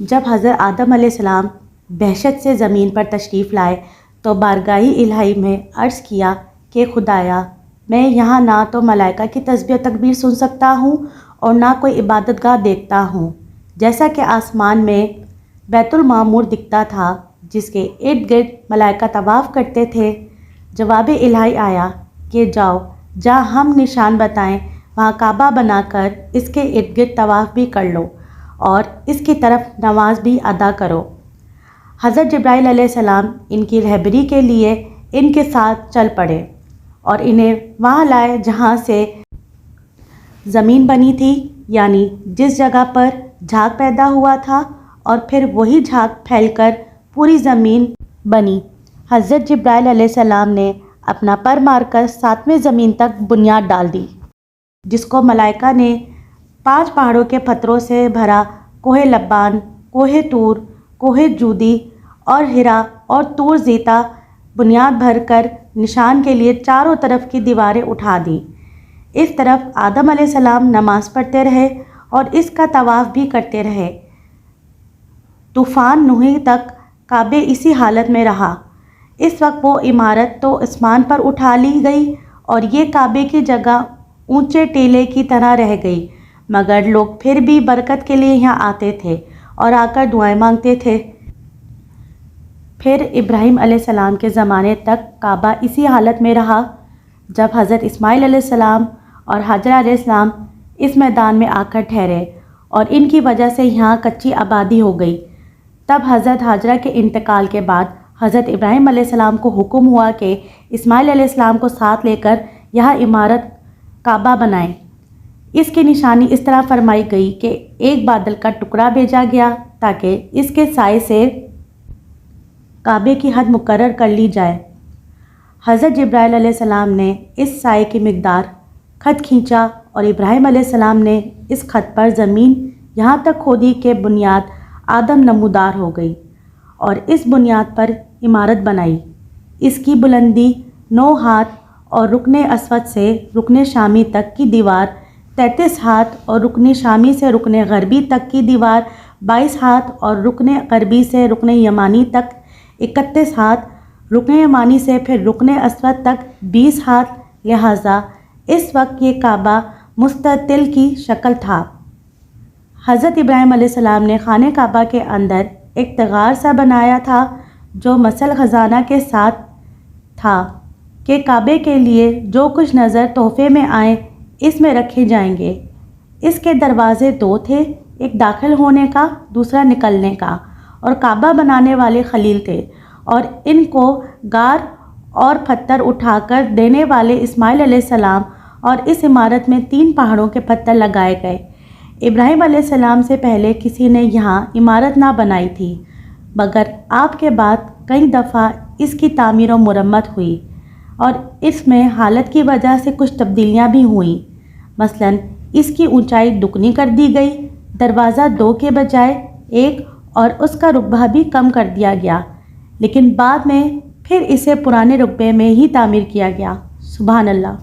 جب حضرت آدم علیہ السلام بہشت سے زمین پر تشریف لائے تو بارگاہ الہی میں عرض کیا کہ خدایا، میں یہاں نہ تو ملائکہ کی تسبیح و تکبیر سن سکتا ہوں اور نہ کوئی عبادت گاہ دیکھتا ہوں، جیسا کہ آسمان میں بیت المعمور دکھتا تھا جس کے ارد گرد ملائکہ طواف کرتے تھے۔ جواب الہی آیا کہ جاؤ، جہاں ہم نشان بتائیں وہاں کعبہ بنا کر اس کے ارد گرد طواف بھی کر لو اور اس کی طرف نماز بھی ادا کرو۔ حضرت جبرائیل علیہ السلام ان کی رہبری کے لیے ان کے ساتھ چل پڑے اور انہیں وہاں لائے جہاں سے زمین بنی تھی، یعنی جس جگہ پر جھاگ پیدا ہوا تھا، اور پھر وہی جھاگ پھیل کر پوری زمین بنی۔ حضرت جبرائیل علیہ السلام نے اپنا پر مار کر 7ویں زمین تک بنیاد ڈال دی، جس کو ملائکہ نے 5 پہاڑوں کے پتھروں سے بھرا کوہ لبان، کوہ طور، کوہ جودی اور ہرا اور طور زیتا بنیاد بھر کر نشان کے لیے چاروں طرف کی دیواریں اٹھا دیں۔ اس طرف آدم علیہ السلام نماز پڑھتے رہے اور اس کا طواف بھی کرتے رہے۔ طوفان نوح تک کعبہ اسی حالت میں رہا۔ اس وقت وہ عمارت تو آسمان پر اٹھا لی گئی اور یہ کعبے کی جگہ اونچے ٹیلے کی طرح رہ گئی، مگر لوگ پھر بھی برکت کے لیے یہاں آتے تھے اور آ کر دعائیں مانگتے تھے۔ پھر ابراہیم علیہ السلام کے زمانے تک کعبہ اسی حالت میں رہا۔ جب حضرت اسماعیل علیہ السلام اور حاجرہ علیہ السلام اس میدان میں آ کر ٹھہرے اور ان کی وجہ سے یہاں کچی آبادی ہو گئی، تب حضرت حاجرہ کے انتقال کے بعد حضرت ابراہیم علیہ السلام کو حکم ہوا کہ اسماعیل علیہ السلام کو ساتھ لے کر یہاں عمارت کعبہ بنائیں۔ اس کی نشانی اس طرح فرمائی گئی کہ ایک بادل کا ٹکڑا بھیجا گیا تاکہ اس کے سائے سے کعبے کی حد مقرر کر لی جائے۔ حضرت جبرائیل علیہ السلام نے اس سائے کی مقدار خط کھینچا اور ابراہیم علیہ السلام نے اس خط پر زمین یہاں تک کھودی کہ بنیاد آدم نمودار ہو گئی اور اس بنیاد پر عمارت بنائی۔ اس کی بلندی 9 ہاتھ اور رکن اسود سے رکن شامی تک کی دیوار 33 ہاتھ اور رکن شامی سے رکن غربی تک کی دیوار 22 ہاتھ اور رکن غربی سے رکن یمانی تک 31 ہاتھ، رکن یمانی سے پھر رکن اسود تک 20 ہاتھ، لہٰذا اس وقت یہ کعبہ مستطیل کی شکل تھا۔ حضرت ابراہیم علیہ السلام نے خانہ کعبہ کے اندر ایک تغار سا بنایا تھا جو مثل خزانہ کے ساتھ تھا کہ کعبے کے لیے جو کچھ نظر تحفے میں آئیں اس میں رکھے جائیں گے۔ اس کے دروازے 2 تھے، ایک داخل ہونے کا، دوسرا نکلنے کا، اور کعبہ بنانے والے خلیل تھے اور ان کو گار اور پتھر اٹھا کر دینے والے اسماعیل علیہ السلام، اور اس عمارت میں 3 پہاڑوں کے پتھر لگائے گئے۔ ابراہیم علیہ السلام سے پہلے کسی نے یہاں عمارت نہ بنائی تھی، مگر آپ کے بعد کئی دفعہ اس کی تعمیر و مرمت ہوئی اور اس میں حالت کی وجہ سے کچھ تبدیلیاں بھی ہوئیں۔ مثلاً اس کی اونچائی دگنی کر دی گئی، دروازہ 2 کے بجائے 1 اور اس کا رقبہ بھی کم کر دیا گیا، لیکن بعد میں پھر اسے پرانے رقبے میں ہی تعمیر کیا گیا۔ سبحان اللہ۔